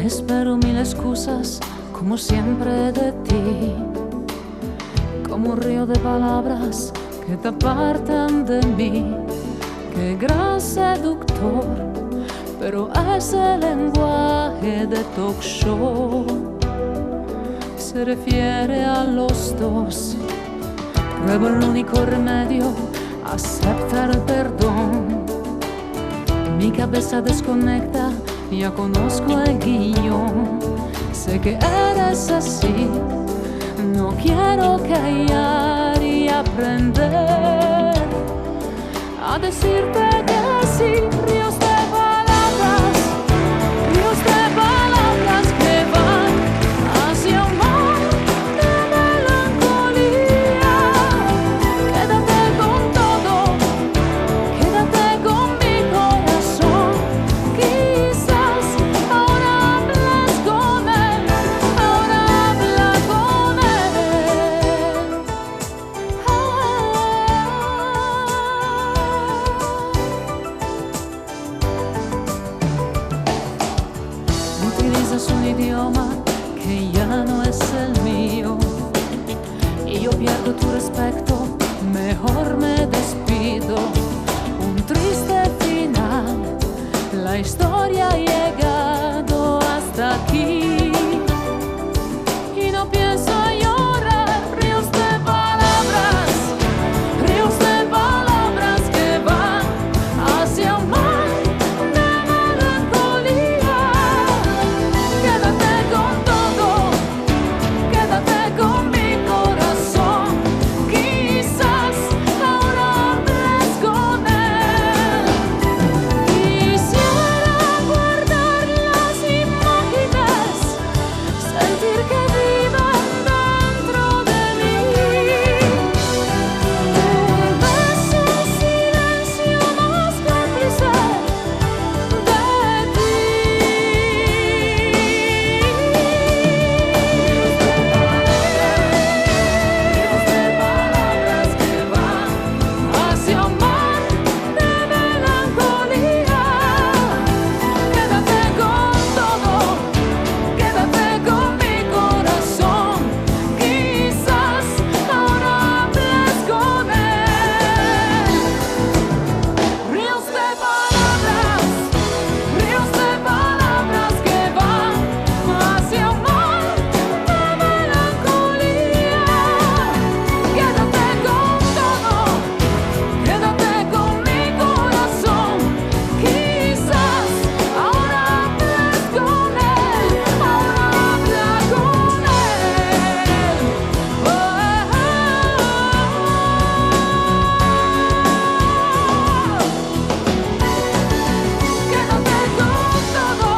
Espero mil excusas, como siempre de ti, como un río de palabras que te apartan de mí. Qué gran seductor, pero ese lenguaje de talk show se refiere a los dos. Pruebo el único remedio, aceptar el perdón. Mi cabeza desconecta, ya conozco el guión. Sé que eres así, no quiero callar y aprender a decirte que sí. Ríos de palabras, ríos de palabras que van hacia un mar de melancolía. Quédate con todo, quédate con mi corazón. Quizás ahora hablas con él, ahora habla con él. Utilizas un idioma que ya no es el mío y yo pierdo tu respeto, mejor me despido. Un triste final, la historia ha llegado hasta aquí y no pienso llorar. Ríos de palabras, ríos de palabras que van hacia un mar de melancolía. Quédate con todo, quédate con mi corazón. Quizás ahora hables con él. Quisiera guardar las imágenes, sentir que viven dentro de mí. Un beso, silencio más cómplice de ti. Palabras que van hacia un mar de melancolía. Quédate con todo, quédate con mi corazón. Quizás ahora hables con él. Ríos de palabras que van hacia un mar de melancolía. Quédate con todo, quédate con mi corazón. Quizás ahora hables con él, ahora habla con él. Quédate con todo,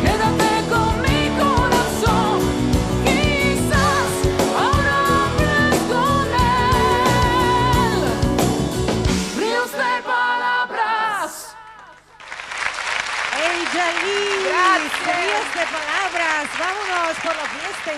quédate con mi corazón. Quizás ahora hables con él. Ríos de palabras. Ella Lee, Gracias. ríos de palabras. Vámonos por la fiesta.